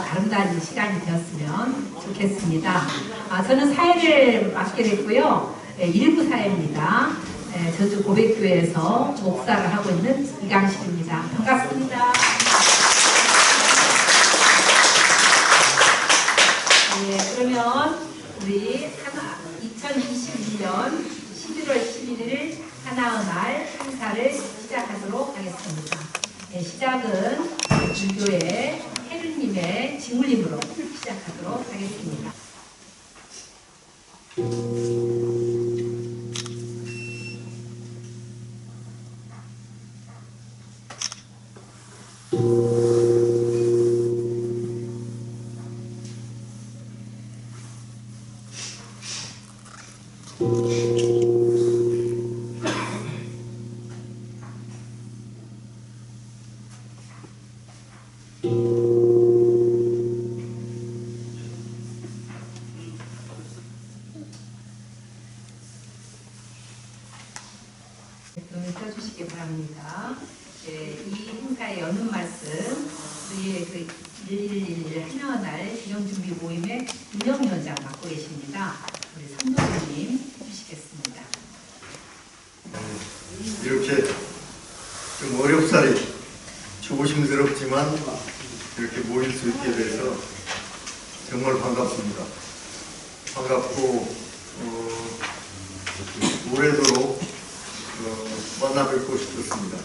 아름다운 시간이 되었으면 좋겠습니다. 저는 사회를 맡게 됐고요. 일부 사회입니다. 저주 고백교회에서 목사를 하고 있는 이강식입니다. 반갑습니다. 그러면 우리 2021년 11월 11일 하나의 날 행사를 시작하도록 하겠습니다. 시작은 불교의 혜륜님의 징울림으로 시작하도록 하겠습니다. 펴주시기 바랍니다. 이 행사의 여는 말씀, 우리의 그 1111 하나의 날 기념준비 모임의 운영위원장 맡고 계십니다. 우리 삼도님 해주시겠습니다. 이렇게 좀 어렵사리 조심스럽지만 이렇게 모일 수 있게 돼서 정말 반갑습니다. 반갑고 오래도록 만나 뵙고 싶었습니다.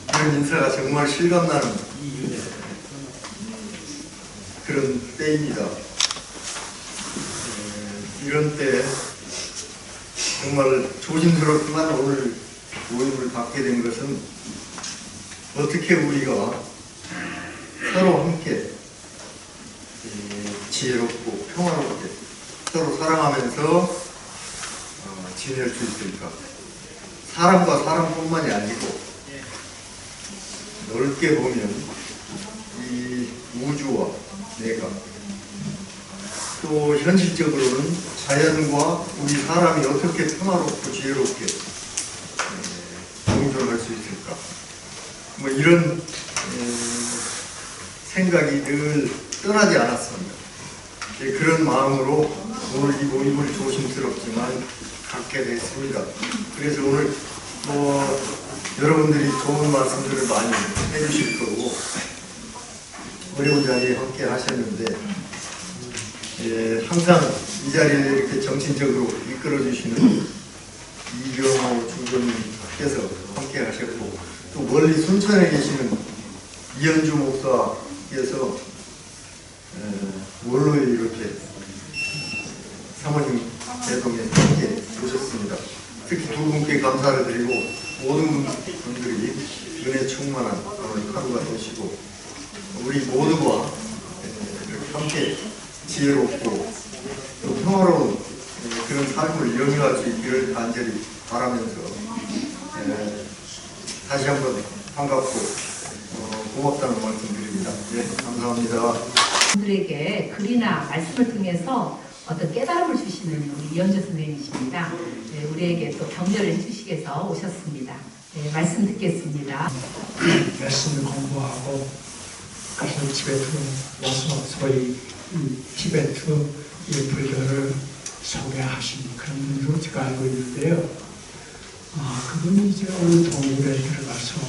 이런 인사가 정말 실감나는 그런 때입니다. 이런 때 정말 조심스럽지만 오늘 모임을 갖게 된 것은 어떻게 우리가 서로 함께 지혜롭고 평화롭게 서로 사랑하면서 지낼 수 있을까. 사람과 사람뿐만이 아니고 넓게 보면 이 우주와 내가 또 현실적으로는 자연과 우리 사람이 어떻게 평화롭고 지혜롭게 공존할 수 있을까. 뭐 이런 생각이 늘 떠나지 않았습니다. 그런 마음으로 오늘 이 모임을 조심스럽지만 갖게 됐습니다. 그래서 오늘 여러분들이 좋은 말씀들을 많이 해주실 거고 어려운 자리에 함께 하셨는데 항상 이 자리를 이렇게 정신적으로 이끌어 주시는 이병호 주교님께서 함께 하셨고 또 멀리 순천에 계시는 이현주 목사께서 원로에 이렇게 사모님 대동에 함께 오셨습니다. 특히 두 분께 감사를 드리고 모든 분들이 은혜 충만한 오늘 하루가 되시고 우리 모두가 이렇게 함께 지혜롭고 또 평화로운 그런 삶을 영위할 수 있기를 간절히 바라면서 다시 한번 반갑고 고맙다는 말씀 드립니다. 네, 감사합니다. 분들에게 글이나 말씀을 통해서 어떤 깨달음을 주시는 우리 이현주 선생님이십니다. 우리에게 또 격려를 해주시기 위해서 오셨습니다. 말씀 듣겠습니다. 말씀을 공부하고 가서 티베트 와서 소위 티베트 불교를 소개하신 그런 분으로 제가 알고 있는데요. 그분이 이제 오늘 동굴에 들어가서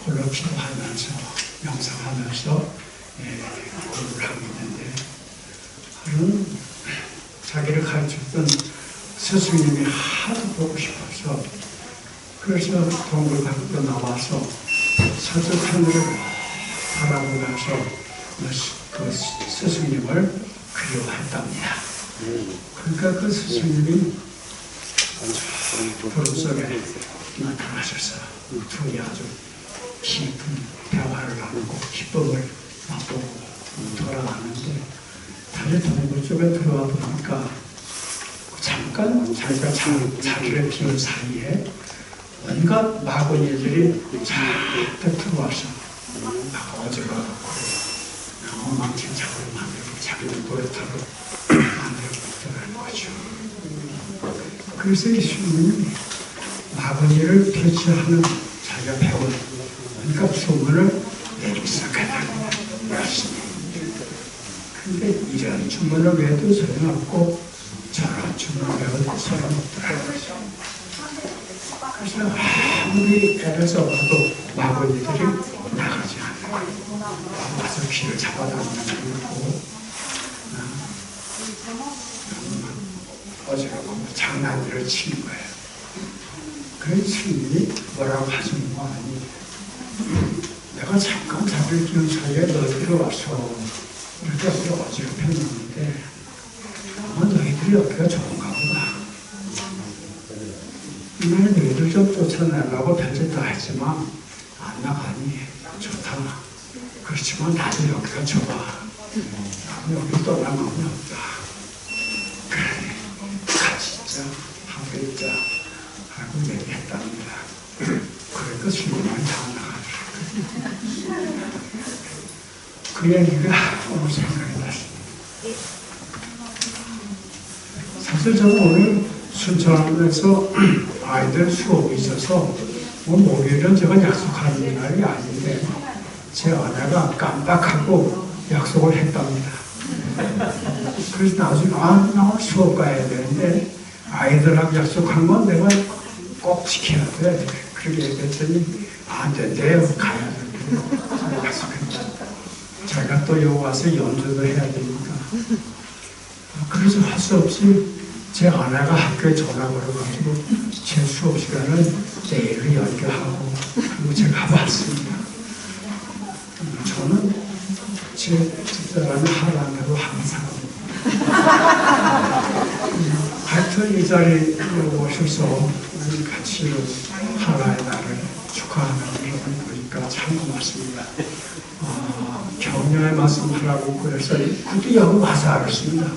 홀로 기도하면서 명상하면서 공부를 하고 있는데 그런 자기를 가르쳤던 스승님이 하도 보고 싶어서 그래서 동굴 밖으로 나와서 서쪽 하늘을 바라보면서 그 스승님을 그리워했답니다. 그러니까 그 스승님이 구름 속에 나타나셔서 둘이 아주 깊은 대화를 나누고 기쁨을 맛보고 돌아가는데 다시 동굴 쪽에 들어와 보니까 잠깐 자기가 자리를 비운 사이에 온갖 마구니들이 잔뜩 들어와서 어제가 엉망진창으로 만들고 자기를 노릇하고 만들고 있더라는 거죠. 그래서 이 스님이 마구니를 퇴치하는 자기가 배운 온갖 소문을 내리기 시작했다는 것입니다. 근데 이런 주문을 외워도 소용없고 저런 주문을 외워도 소용없더라고요. 그래서 아무리 애를 써봐도 마구니들이 나가지 않아요. 와서 귀를 잡아당기는 거고 어제가 뭐 장난질을 치는 거예요. 그래서 스님이 뭐라고 하시는 거 아니 내가 잠깐 자리를 비운 사이에 너희들이 와서 이렇게 어지럽혔는데 너희들이 여기가 좋은가 보다. 이날 너희들 좀 쫓아내려고 별짓 다 했지만 안 나가니 좋다. 그렇지만 나도 여기가 좋아. 나도 여기 떠날 마음이 없다. 그래 같이 있자 하고 있자 하고 얘기했답니다. 그러니까 스님은 다 나가더라고요. 그 얘기가 오늘 생각이 났습니다. 사실 저는 오늘 순천에서 아이들 수업이 있어서 목요일은 제가 약속하는 날이 아닌데 제 아내가 깜빡하고 약속을 했답니다. 그래서 나중에 나 오늘 수업 가야 되는데 아이들하고 약속한 건 내가 꼭 지켜야 돼. 그렇게 얘기했더니 안 된대요. 가야 된대요. 약속했죠. 제가 또 여기 와서 연주도 해야 되니까. 그래서 할 수 없이 제 아내가 학교에 전화 걸어가지고 제 수업 시간을 내일로 연결하고 그리고 제가 왔습니다. 저는 제 집사람이 하라는 대로 항상 하여튼 이 자리에 오셔서 같이 하나의 날을 축하하는 걸 보니까 참 고맙습니다. 격려의 말씀하라고 그래서 그때 여기 와서 알았습니다.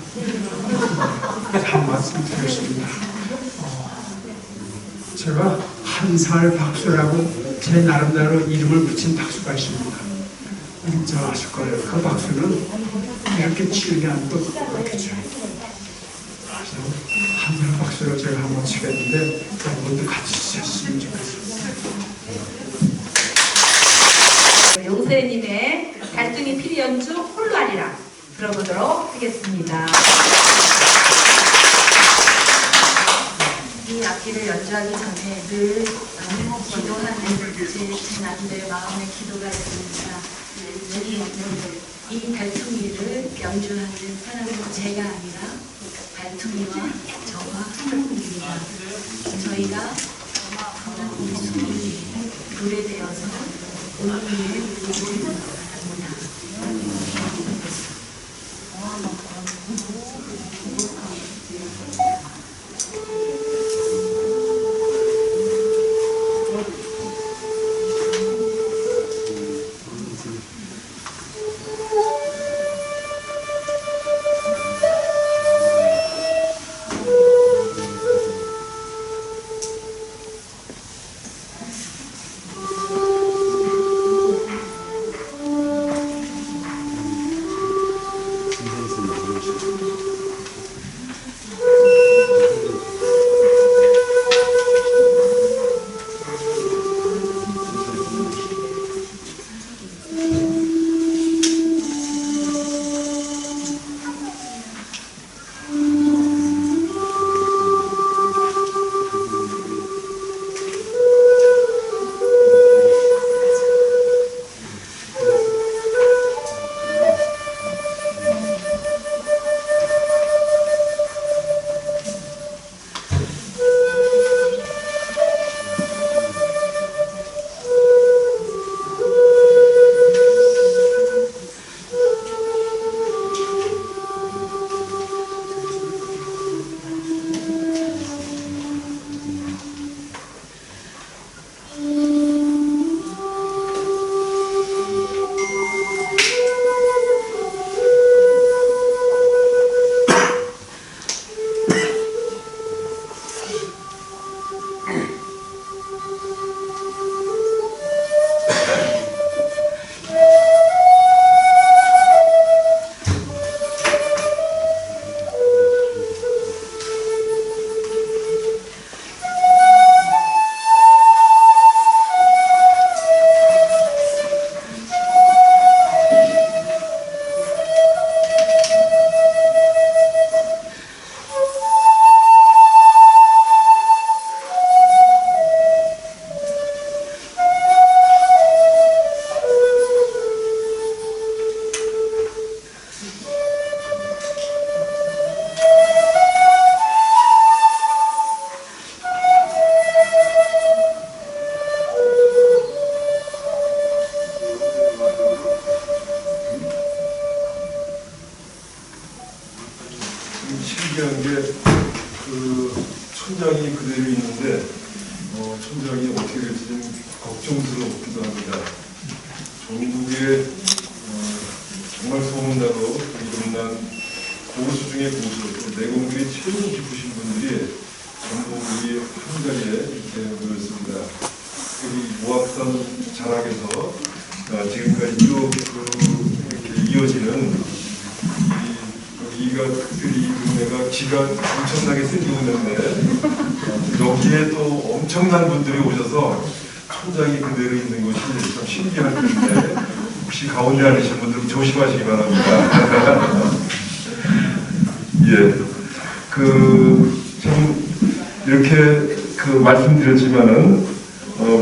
한 말씀 드렸습니다. 제가 한살 박수라고 제 나름대로 이름을 붙인 박수가 있습니다. 저 아실 거예요. 그 박수는 이렇게 치는 게 아니고 이렇게 쳐요. 그래서 한살 박수로 제가 한번 치겠는데 여러분도 같이 치셨으면 좋겠습니다. 용서님의 달등이 피리 연주 홀라리라 들어보도록 하겠습니다. 이 악기를 연주하기 전에 늘 기도하는 제 나름대로 마음의 기도가 있습니다. 이 달퉁이를 연주하는 사람은 제가 아니라 달퉁이와 저와 하나님입니다. 저희가 이 숨이 노래되어서 오늘의 무대를 바랍니다. 좀 신기한 게 그 촌장이 그대로 있는데 촌장이 어떻게 될지 좀 걱정스럽기도 합니다. 전국에 정말 소문나고 이름난 고수 중에 고수, 내공들이 최고 깊으신 분들이 전부 우리 한 자리에 이렇게 모였습니다. 여기 모학산 자락에서 지금까지 쭉 이렇게 이어지는 여기가 특별히 이 동네가 기가 엄청나게 생기는데 여기에 또 엄청난 분들이 오셔서 촌장이 그대로 있는 것이 참 신기할 텐데 혹시 가운데 앉으신 분들 조심하시기 바랍니다. 예, 참 이렇게 말씀드렸지만은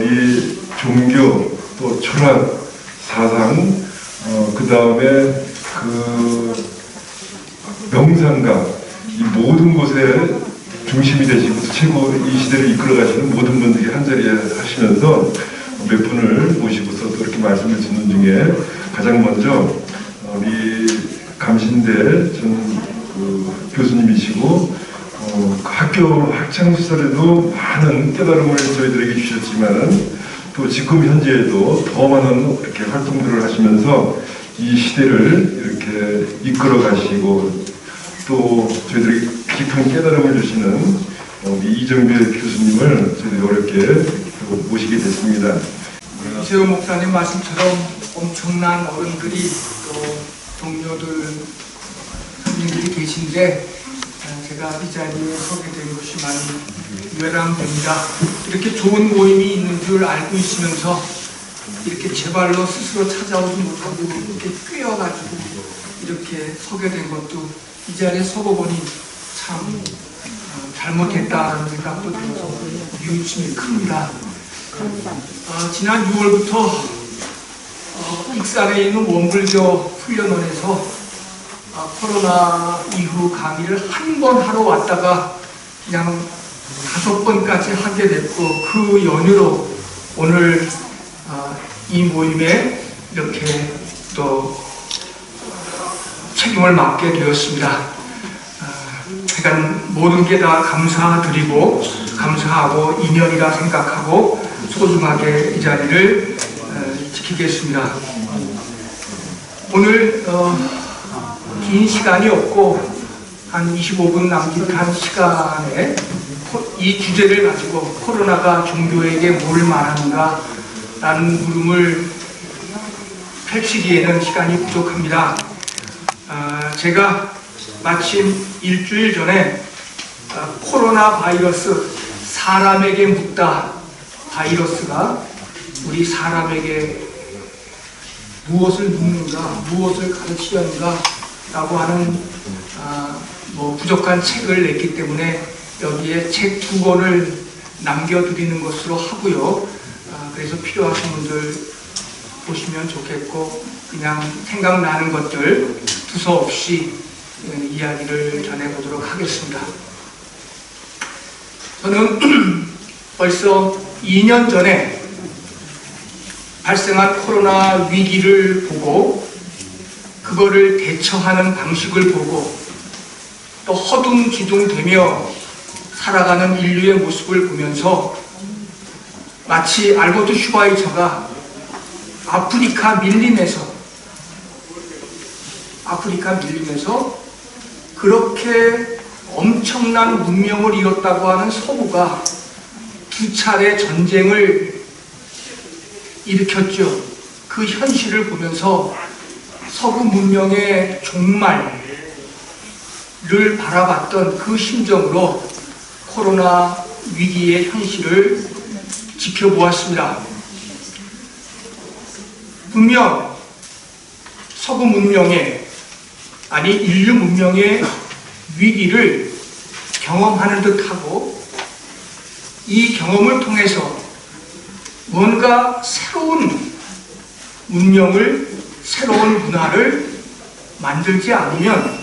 이 종교 또 철학 사상 그 다음에 명상가 이 모든 곳에 중심이 되시고 최고 이 시대를 이끌어가시는 모든 분들이 한자리에 하시면서 몇 분을 모시고서 또 이렇게 말씀을 듣는 중에 가장 먼저 우리 감신대 전 교수님이시고 학교 학창시절에도 많은 깨달음을 저희들에게 주셨지만은 또 지금 현재에도 더 많은 이렇게 활동들을 하시면서 이 시대를 이렇게 이끌어 가시고 또 저희들에게 깊은 깨달음을 주시는 이정배 교수님을 저희들이 어렵게 모시게 됐습니다. 이세호 목사님 말씀처럼 엄청난 어른들이 또 동료들 선생님들이 계신데 제가 이 자리에 서게 된 것이 많이 유감됩니다. 이렇게 좋은 모임이 있는 줄 알고 있으면서 이렇게 제 발로 스스로 찾아오지 못하고 이렇게 꿰어가지고 이렇게 서게 된 것도 이 자리에 서고 보니 참 잘못했다는 생각도 들어서 유심히 큽니다. 지난 6월부터 익산에 있는 원불교 훈련원에서 코로나 이후 강의를 한 번 하러 왔다가 그냥 5번까지 하게 됐고 그 연유로 오늘 이 모임에 이렇게 또 책임을 맡게 되었습니다. 제가 모든 게 다 감사드리고 감사하고 인연이라 생각하고 소중하게 이 자리를 지키겠습니다. 오늘 긴 시간이 없고 한 25분 남짓한 시간에 이 주제를 가지고 코로나가 종교에게 뭘 말하는가 라는 물음을 펼치기에는 시간이 부족합니다. 제가 마침 일주일 전에 코로나 바이러스 사람에게 묻다 바이러스가 우리 사람에게 무엇을 묻는가 무엇을 가르치려는가 라고 하는 부족한 책을 냈기 때문에 여기에 책 2권을 남겨드리는 것으로 하고요. 그래서 필요하신 분들 보시면 좋겠고 그냥 생각나는 것들 두서없이 이야기를 전해보도록 하겠습니다. 저는 벌써 2년 전에 발생한 코로나 위기를 보고 그거를 대처하는 방식을 보고 또 허둥지둥되며 살아가는 인류의 모습을 보면서 마치 알버트 슈바이처가 아프리카 밀림에서 그렇게 엄청난 문명을 이뤘다고 하는 서구가 2차례 전쟁을 일으켰죠. 그 현실을 보면서 서구 문명의 종말을 바라봤던 그 심정으로 코로나 위기의 현실을 지켜보았습니다. 분명 서구 문명의 아니 인류 문명의 위기를 경험하는 듯하고 이 경험을 통해서 뭔가 새로운 문명을 새로운 문화를 만들지 않으면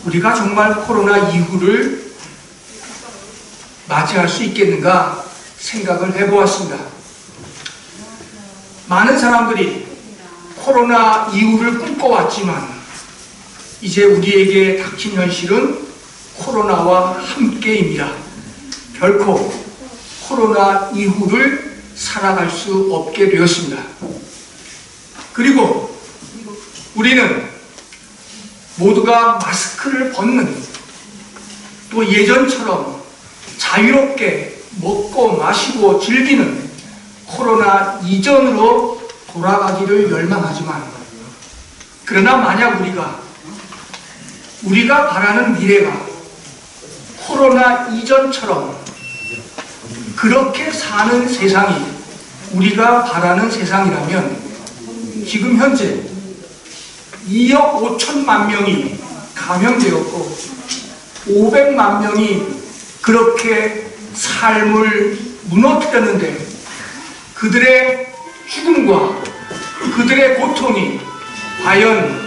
우리가 정말 코로나 이후를 맞이할 수 있겠는가 생각을 해보았습니다. 많은 사람들이 코로나 이후를 꿈꿔왔지만 이제 우리에게 닥친 현실은 코로나와 함께입니다. 결코 코로나 이후를 살아갈 수 없게 되었습니다. 그리고 우리는 모두가 마스크를 벗는, 또 예전처럼 자유롭게 먹고 마시고 즐기는 코로나 이전으로 돌아가기를 열망하지만, 그러나 만약 우리가 바라는 미래가 코로나 이전처럼 그렇게 사는 세상이 우리가 바라는 세상이라면, 지금 현재 2억 5천만 명이 감염되었고 500만 명이 그렇게 삶을 무너뜨렸는데, 그들의 죽음과 그들의 고통이 과연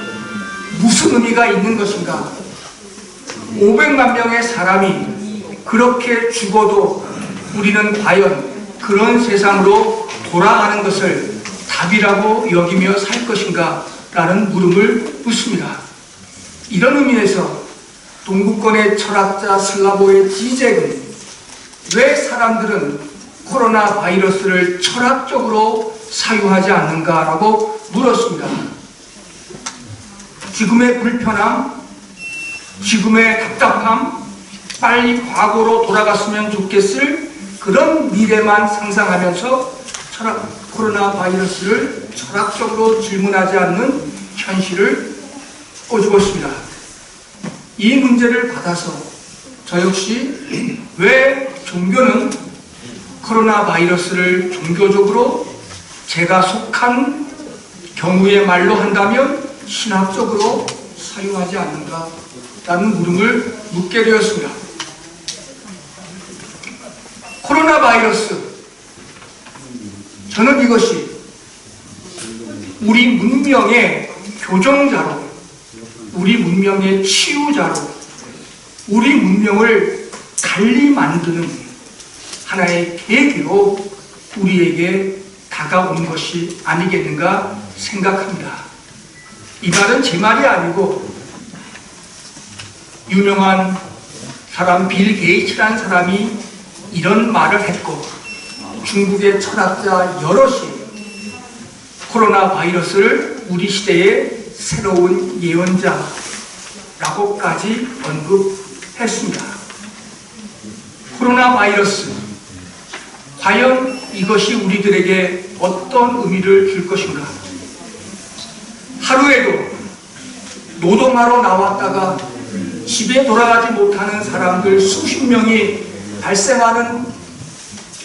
무슨 의미가 있는 것인가? 500만 명의 사람이 그렇게 죽어도 우리는 과연 그런 세상으로 돌아가는 것을 답이라고 여기며 살 것인가? 라는 물음을 묻습니다. 이런 의미에서 동구권의 철학자 슬라보의 지적은 왜 사람들은 코로나 바이러스를 철학적으로 사유하지 않는가라고 물었습니다. 지금의 불편함, 지금의 답답함, 빨리 과거로 돌아갔으면 좋겠을 그런 미래만 상상하면서 코로나 바이러스를 철학적으로 질문하지 않는 현실을 꼬집어 있습니다. 이 문제를 받아서 저 역시 왜 종교는 코로나 바이러스를 종교적으로 제가 속한 경우의 말로 한다면 신학적으로 사유하지 않는가라는 물음을 묻게 되었습니다. 코로나 바이러스, 저는 이것이 우리 문명의 교정자로, 우리 문명의 치유자로, 우리 문명을 달리 만드는 하나의 계기로 우리에게 다가온 것이 아니겠는가 생각합니다. 이 말은 제 말이 아니고 유명한 사람 빌 게이츠라는 사람이 이런 말을 했고, 중국의 철학자 여럿이 코로나 바이러스를 우리 시대의 새로운 예언자라고까지 언급했습니다. 코로나 바이러스, 과연 이것이 우리들에게 어떤 의미를 줄 것인가? 하루에도 노동하러 나왔다가 집에 돌아가지 못하는 사람들 수십 명이 발생하는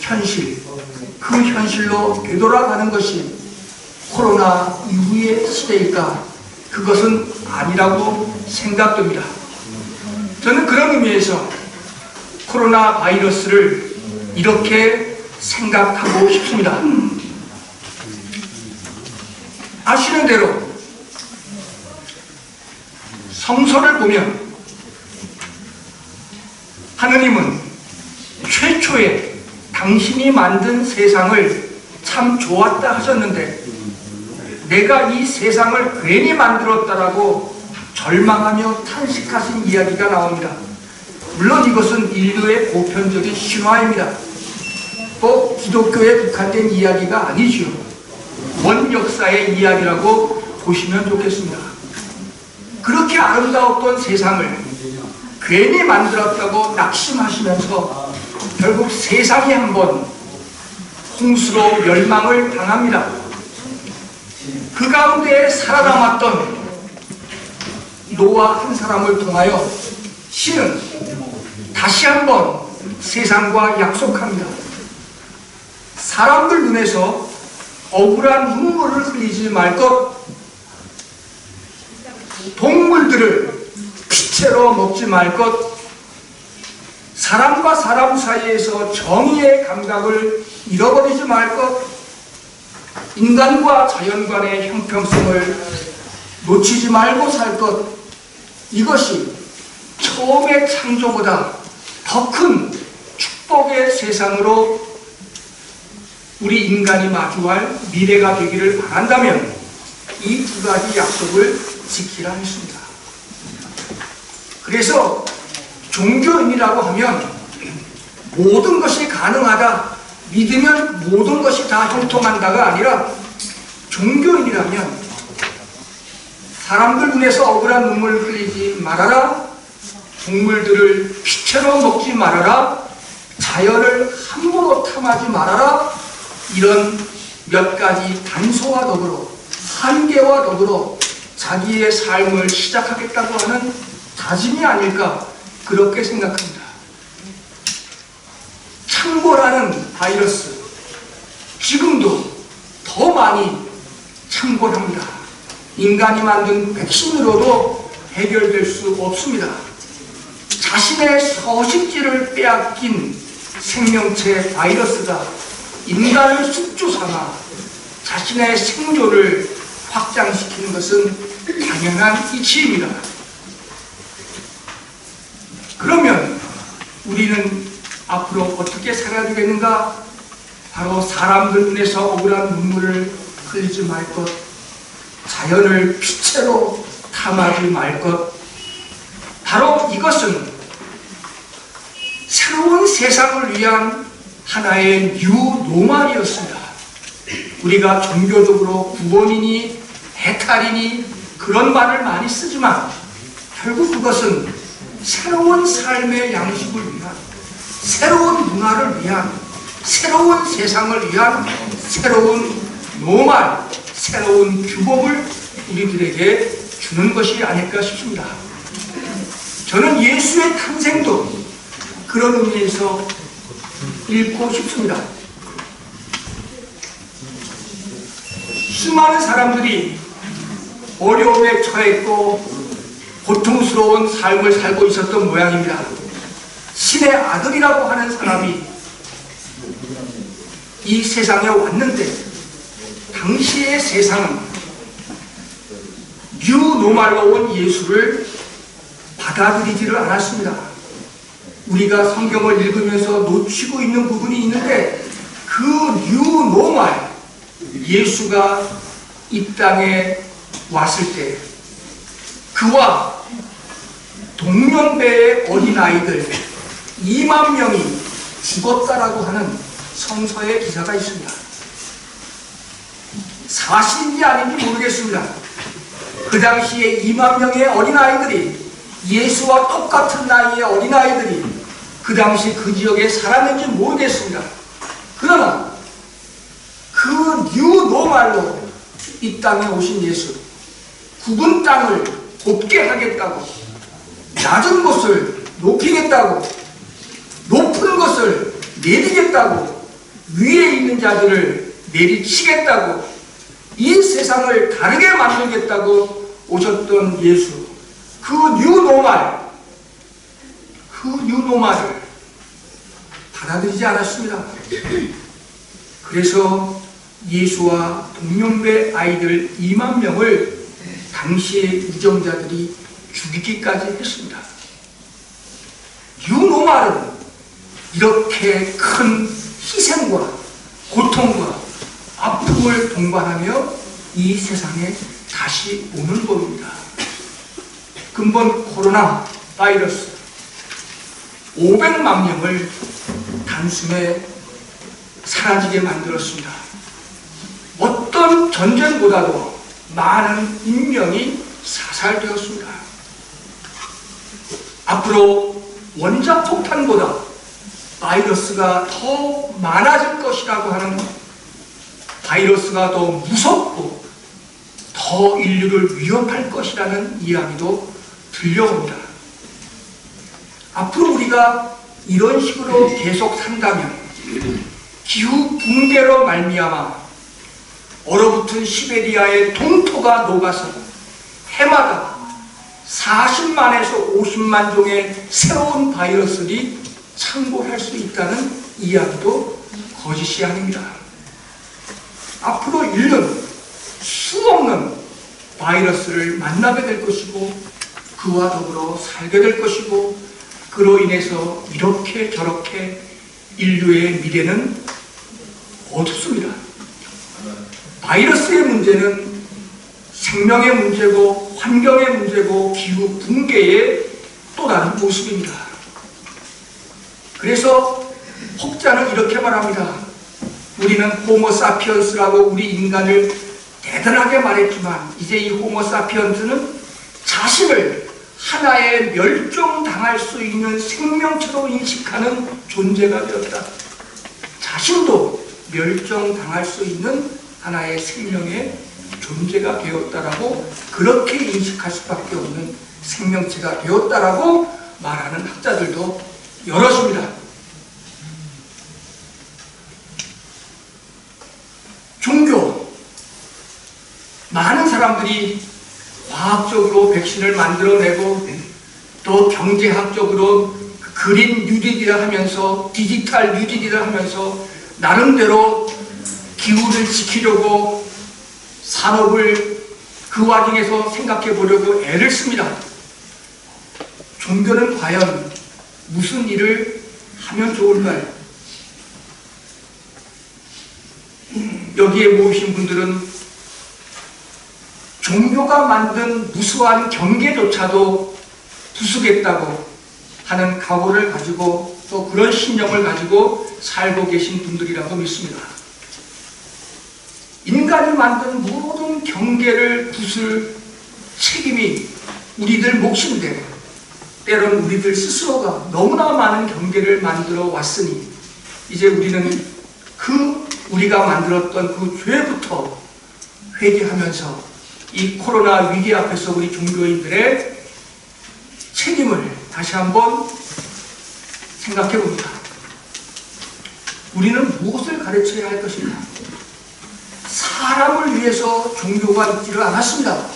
현실, 그 현실로 되돌아가는 것이 코로나 이후의 시대일까? 그것은 아니라고 생각됩니다. 저는 그런 의미에서 코로나 바이러스를 이렇게 생각하고 싶습니다. 아시는 대로 성서를 보면 하느님은 최초에 당신이 만든 세상을 참 좋았다 하셨는데, 내가 이 세상을 괜히 만들었다라고 절망하며 탄식하신 이야기가 나옵니다. 물론 이것은 인류의 보편적인 신화입니다. 꼭 기독교에 국한된 이야기가 아니지요. 원 역사의 이야기라고 보시면 좋겠습니다. 그렇게 아름다웠던 세상을 괜히 만들었다고 낙심하시면서 결국 세상이 한번 홍수로 멸망을 당합니다. 그 가운데 살아남았던 노아 한 사람을 통하여 신은 다시 한번 세상과 약속합니다. 사람들 눈에서 억울한 눈물을 흘리지 말 것, 동물들을 피채로 먹지 말 것, 사람과 사람 사이에서 정의의 감각을 잃어버리지 말 것, 인간과 자연 간의 형평성을 놓치지 말고 살 것, 이것이 처음의 창조보다 더 큰 축복의 세상으로 우리 인간이 마주할 미래가 되기를 바란다면 이 두 가지 약속을 지키라 했습니다. 그래서 종교인이라고 하면 모든 것이 가능하다, 믿으면 모든 것이 다 형통한다가 아니라, 종교인이라면 사람들 눈에서 억울한 눈물을 흘리지 말아라, 동물들을 피채로 먹지 말아라, 자연을 함부로 탐하지 말아라, 이런 몇 가지 단서와 더불어, 한계와 더불어 자기의 삶을 시작하겠다고 하는 다짐이 아닐까, 그렇게 생각합니다. 창궐하는 바이러스, 지금도 더 많이 창궐합니다. 인간이 만든 백신으로도 해결될 수 없습니다. 자신의 서식지를 빼앗긴 생명체 바이러스가 인간을 숙주삼아 자신의 생존을 확장시키는 것은 당연한 이치입니다. 그러면 우리는 앞으로 어떻게 살아야 되겠는가? 바로 사람들 눈에서 억울한 눈물을 흘리지 말 것, 자연을 피채로 탐하지 말 것, 바로 이것은 새로운 세상을 위한 하나의 뉴노멀이었습니다. 우리가 종교적으로 구원이니 해탈이니 그런 말을 많이 쓰지만 결국 그것은 새로운 삶의 양식을 위한, 새로운 문화를 위한, 새로운 세상을 위한 새로운 노말, 새로운 규범을 우리들에게 주는 것이 아닐까 싶습니다. 저는 예수의 탄생도 그런 의미에서 읽고 싶습니다. 수많은 사람들이 어려움에 처했고 고통스러운 삶을 살고 있었던 모양입니다. 신의 아들이라고 하는 사람이 이 세상에 왔는데 당시의 세상은 뉴노멀로 온 예수를 받아들이지를 않았습니다. 우리가 성경을 읽으면서 놓치고 있는 부분이 있는데 그 뉴노멀, 예수가 이 땅에 왔을 때 그와 동년배의 어린아이들 2만 명이 죽었다라고 하는 성서의 기사가 있습니다. 사실인지 아닌지 모르겠습니다. 그 당시에 2만 명의 어린아이들이, 예수와 똑같은 나이의 어린아이들이 그 당시 그 지역에 살았는지 모르겠습니다. 그러나 그 뉴노멀로 이 땅에 오신 예수, 굽은 땅을 곱게 하겠다고, 낮은 곳을 높이겠다고, 높은 것을 내리겠다고, 위에 있는 자들을 내리치겠다고, 이 세상을 다르게 만들겠다고 오셨던 예수, 그 뉴노멀을 받아들이지 않았습니다. 그래서 예수와 동년배 아이들 2만 명을 당시의 유정자들이 죽이기까지 했습니다. 뉴노멀은 이렇게 큰 희생과 고통과 아픔을 동반하며 이 세상에 다시 오는 법입니다. 근본 코로나 바이러스 500만 명을 단숨에 사라지게 만들었습니다. 어떤 전쟁보다도 많은 인명이 사살되었습니다. 앞으로 원자폭탄보다 바이러스가 더 많아질 것이라고 하는, 바이러스가 더 무섭고 더 인류를 위협할 것이라는 이야기도 들려옵니다. 앞으로 우리가 이런 식으로 계속 산다면 기후 붕괴로 말미암아 얼어붙은 시베리아의 동토가 녹아서 해마다 40만에서 50만 종의 새로운 바이러스들이 창궐할 수 있다는 이야기도 거짓이 아닙니다. 앞으로 인류는 수없는 바이러스를 만나게 될 것이고 그와 더불어 살게 될 것이고, 그로 인해서 이렇게 저렇게 인류의 미래는 어둡습니다. 바이러스의 문제는 생명의 문제고 환경의 문제고 기후 붕괴의 또 다른 모습입니다. 그래서 혹자는 이렇게 말합니다. 우리는 호모사피언스라고 우리 인간을 대단하게 말했지만 이제 이 호모사피언스는 자신을 하나의 멸종당할 수 있는 생명체로 인식하는 존재가 되었다. 자신도 멸종당할 수 있는 하나의 생명의 존재가 되었다라고, 그렇게 인식할 수밖에 없는 생명체가 되었다라고 말하는 학자들도 여럿입니다. 종교, 많은 사람들이 과학적으로 백신을 만들어내고 또 경제학적으로 그린 뉴딜이라 하면서 디지털 뉴딜이라 하면서 나름대로 기후를 지키려고 산업을 그 와중에서 생각해 보려고 애를 씁니다. 종교는 과연 무슨 일을 하면 좋을까요? 여기에 모이신 분들은 종교가 만든 무수한 경계조차도 부수겠다고 하는 각오를 가지고 또 그런 신념을 가지고 살고 계신 분들이라고 믿습니다. 인간이 만든 모든 경계를 부술 책임이 우리들 몫인데, 때로는 우리들 스스로가 너무나 많은 경계를 만들어 왔으니 이제 우리는 우리가 만들었던 그 죄부터 회개하면서 이 코로나 위기 앞에서 우리 종교인들의 책임을 다시 한번 생각해 봅니다. 우리는 무엇을 가르쳐야 할 것인가? 사람을 위해서 종교가 있지를 않았습니다.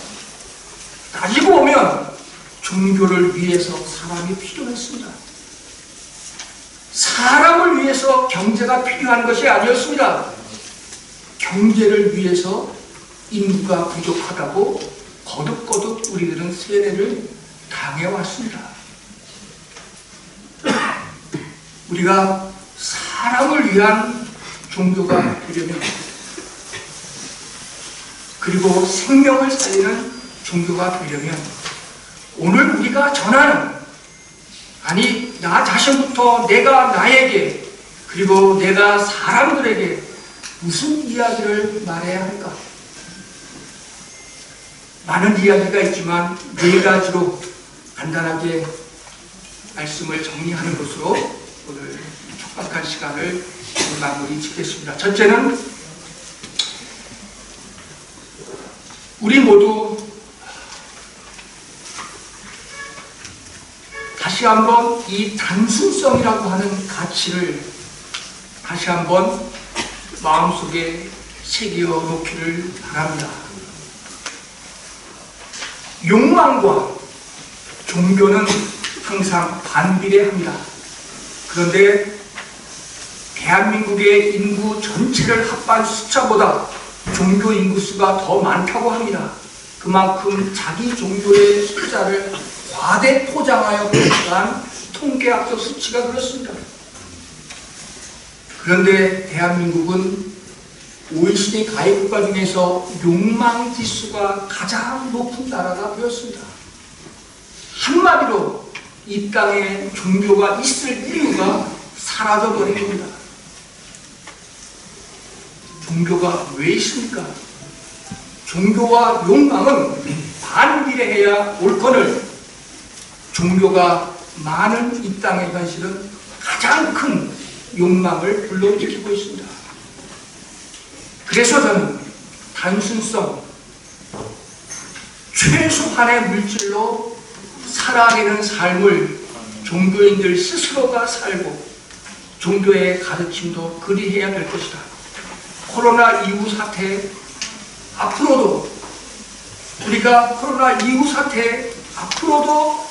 따지고 보면 종교를 위해서 사람이 필요했습니다. 사람을 위해서 경제가 필요한 것이 아니었습니다. 경제를 위해서 인구가 부족하다고 거듭거듭 우리들은 세례를 당해왔습니다. 우리가 사람을 위한 종교가 되려면, 그리고 생명을 살리는 종교가 되려면, 오늘 우리가 전하는, 아니 나 자신부터 내가 나에게 그리고 내가 사람들에게 무슨 이야기를 말해야 할까? 많은 이야기가 있지만 네 가지로 간단하게 말씀을 정리하는 것으로 오늘 촉박한 시간을 마무리 짓겠습니다. 첫째는 우리 모두 다시 한번 이 단순성이라고 하는 가치를 다시 한번 마음속에 새겨 놓기를 바랍니다. 욕망과 종교는 항상 반비례합니다. 그런데 대한민국의 인구 전체를 합한 숫자보다 종교 인구수가 더 많다고 합니다. 그만큼 자기 종교의 숫자를 과대 포장하여 발표한 통계학적 수치가 그렇습니다. 그런데 대한민국은 OECD 가입국가 중에서 욕망 지수가 가장 높은 나라가 되었습니다. 한마디로 이 땅에 종교가 있을 이유가 사라져버린 겁니다. 종교가 왜 있습니까? 종교와 욕망은 반비례해야 옳거늘 종교가 많은 이 땅의 현실은 가장 큰 욕망을 불러일으키고 있습니다. 그래서 저는 단순성, 최소한의 물질로 살아내는 삶을 종교인들 스스로가 살고 종교의 가르침도 그리해야 될 것이다. 코로나 이후 사태 앞으로도 우리가 코로나 이후 사태 앞으로도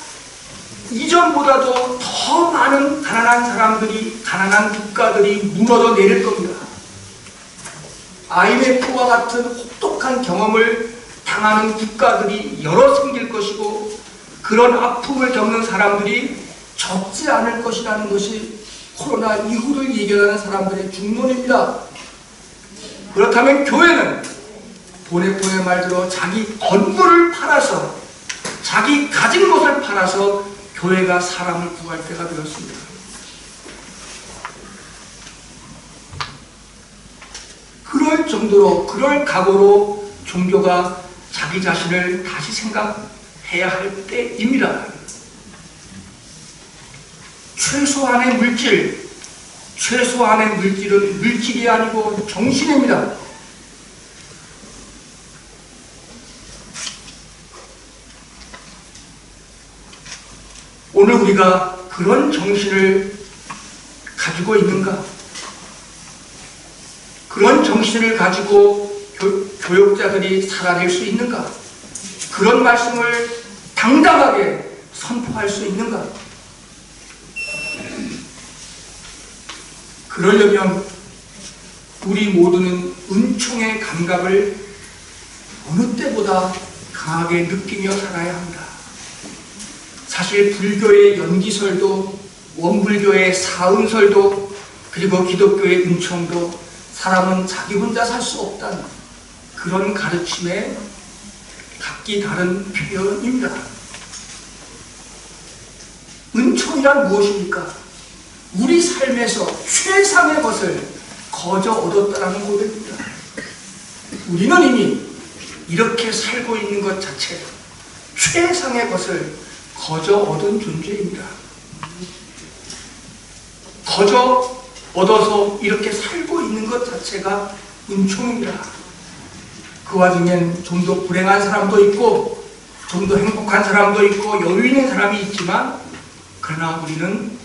이전보다도 더 많은 가난한 사람들이, 가난한 국가들이 무너져 내릴 겁니다. IMF와 같은 혹독한 경험을 당하는 국가들이 여러 생길 것이고 그런 아픔을 겪는 사람들이 적지 않을 것이라는 것이 코로나 이후를 예견하는 사람들의 중론입니다. 그렇다면 교회는 보네포의 말대로 자기 건물을 팔아서, 자기 가진 것을 팔아서 교회가 사람을 구할 때가 되었습니다. 그럴 정도로, 그럴 각오로 종교가 자기 자신을 다시 생각해야 할 때입니다. 최소한의 물질은 물질이 아니고 정신입니다. 오늘 우리가 그런 정신을 가지고 있는가? 그런 정신을 가지고 교역자들이 살아낼 수 있는가? 그런 말씀을 당당하게 선포할 수 있는가? 그러려면 우리 모두는 은총의 감각을 어느 때보다 강하게 느끼며 살아야 합니다. 사실 불교의 연기설도, 원불교의 사은설도, 그리고 기독교의 은총도 사람은 자기 혼자 살 수 없다는 그런 가르침의 각기 다른 표현입니다. 은총이란 무엇입니까? 우리 삶에서 최상의 것을 거저 얻었다는 고백입니다. 우리는 이미 이렇게 살고 있는 것 자체, 최상의 것을 거저 얻은 존재입니다. 거저 얻어서 이렇게 살고 있는 것 자체가 은총입니다. 그 와중엔 좀 더 불행한 사람도 있고, 좀 더 행복한 사람도 있고, 여유 있는 사람이 있지만, 그러나 우리는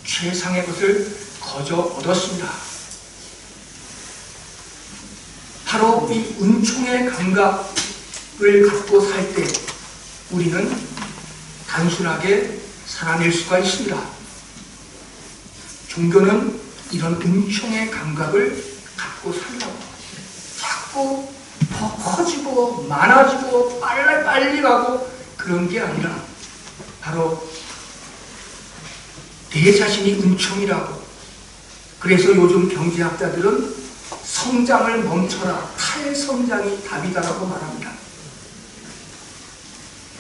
최상의 것을 거저 얻었습니다. 바로 이 은총의 감각을 갖고 살 때 우리는 단순하게 살아낼 수가 있습니다. 종교는 이런 은총의 감각을 갖고 살라고 자꾸 더 커지고 많아지고 빨리 가고 그런 게 아니라 바로 내 자신이 은총이라고. 그래서 요즘 경제학자들은 성장을 멈춰라, 탈성장이 답이다라고 말합니다.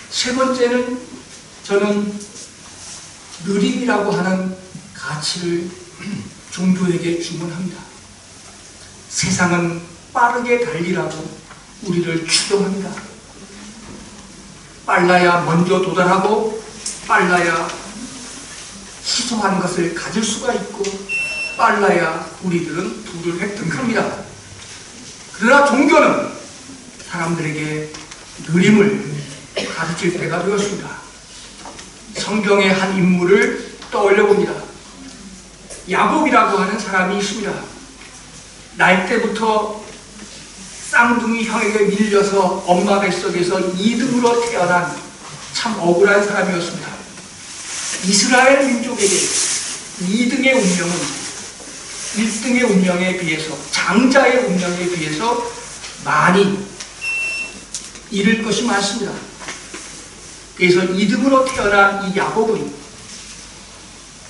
세 번째는 저는 느림이라고 하는 가치를 종교에게 주문합니다. 세상은 빠르게 달리라고 우리를 추동합니다. 빨라야 먼저 도달하고, 빨라야 희소한 것을 가질 수가 있고, 빨라야 우리들은 부를 획득합니다. 그러나 종교는 사람들에게 느림을 가르칠 때가 되었습니다. 성경의 한 인물을 떠올려 봅니다. 야곱이라고 하는 사람이 있습니다. 날 때부터 쌍둥이 형에게 밀려서 엄마 뱃속에서 2등으로 태어난 참 억울한 사람이었습니다. 이스라엘 민족에게 2등의 운명은 1등의 운명에 비해서, 장자의 운명에 비해서 많이 잃을 것이 많습니다. 그래서 2등으로 태어난 이 야곱은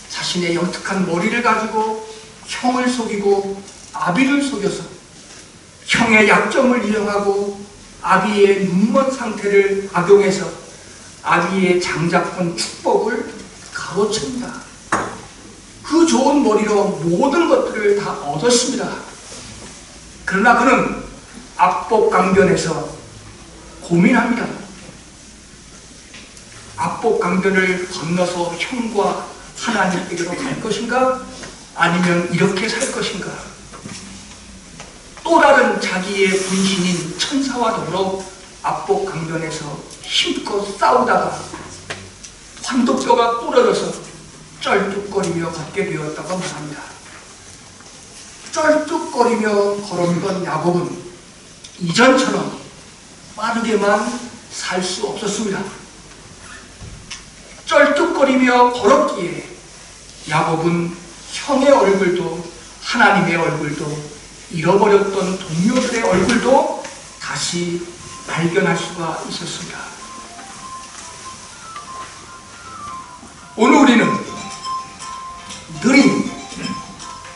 자신의 영특한 머리를 가지고 형을 속이고 아비를 속여서 형의 약점을 이용하고 아비의 눈먼 상태를 악용해서 아비의 장자권 축복을 가로챕니다. 그 좋은 머리로 모든 것들을 다 얻었습니다. 그러나 그는 압복강변에서 고민합니다. 압복강변을 건너서 형과 하나님께로 갈 것인가? 아니면 이렇게 살 것인가? 또 다른 자기의 분신인 천사와 더불어 압복강변에서 힘껏 싸우다가 환도뼈가 부러져서 쩔뚝거리며 걷게 되었다고 말합니다. 쩔뚝거리며 걸었던 야곱은 이전처럼 빠르게만 살 수 없었습니다. 쩔뚝거리며 걸었기에 야곱은 형의 얼굴도 하나님의 얼굴도 잃어버렸던 동료들의 얼굴도 다시 발견할 수가 있었습니다. 오늘 우리는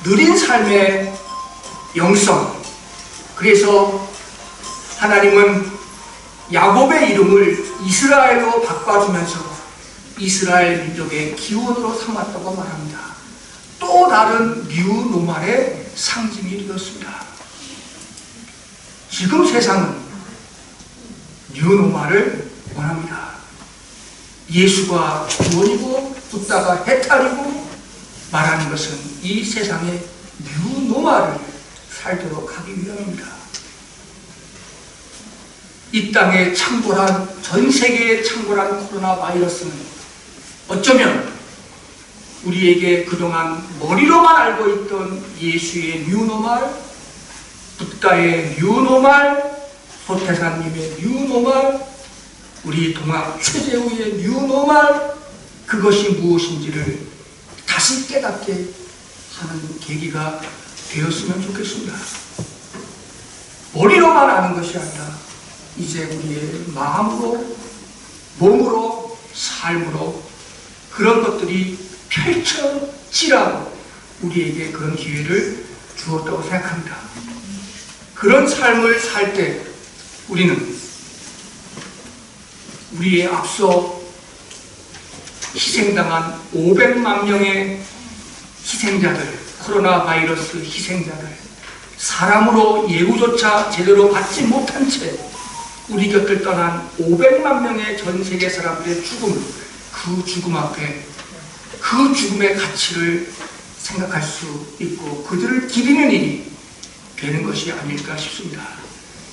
느린 삶의 영성, 그래서 하나님은 야곱의 이름을 이스라엘로 바꿔주면서 이스라엘 민족의 기원으로 삼았다고 말합니다. 또 다른 뉴노멀의 상징이 되었습니다. 지금 세상은 뉴노멀을 원합니다. 예수가 구원이고 붓다가 해탈이고 말하는 것은 이 세상의 뉴노멀을 살도록 하기 위함입니다. 이 땅에 창궐한, 전 세계에 창궐한 코로나 바이러스는 어쩌면 우리에게 그동안 머리로만 알고 있던 예수의 뉴노멀, 붓다의 뉴노멀, 소태사님의 뉴노멀, 우리 동학 최재우의 뉴노멀, 그것이 무엇인지를 다시 깨닫게 하는 계기가 되었으면 좋겠습니다. 머리로만 아는 것이 아니라 이제 우리의 마음으로, 몸으로, 삶으로 그런 것들이 펼쳐지라고 우리에게 그런 기회를 주었다고 생각합니다. 그런 삶을 살 때 우리는 우리의 앞서 희생당한 500만 명의 희생자들, 코로나 바이러스 희생자들, 사람으로 예우조차 제대로 받지 못한 채 우리 곁을 떠난 500만 명의 전 세계 사람들의 죽음, 그 죽음 앞에 그 죽음의 가치를 생각할 수 있고 그들을 기리는 일이 되는 것이 아닐까 싶습니다.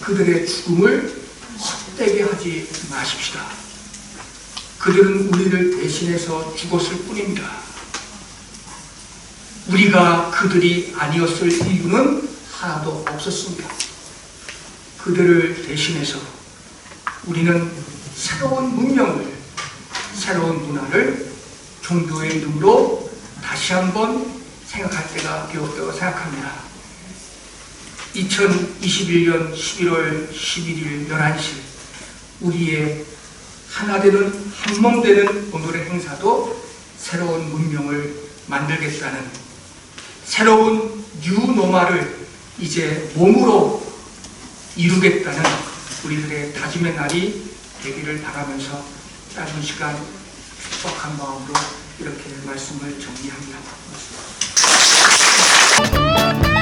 그들의 죽음을 헛되게 하지 마십시다. 그들은 우리를 대신해서 죽었을 뿐입니다. 우리가 그들이 아니었을 이유는 하나도 없었습니다. 그들을 대신해서 우리는 새로운 문명을, 새로운 문화를 종교의 이름으로 다시 한번 생각할 때가 되었다고 생각합니다. 2021년 11월 11일 11시 우리의 하나 되는, 한 몸 되는 오늘의 행사도 새로운 문명을 만들겠다는, 새로운 뉴노멀을 이제 몸으로 이루겠다는 우리들의 다짐의 날이 되기를 바라면서 짧은 시간 축복한 마음으로 이렇게 말씀을 정리합니다. 고맙습니다.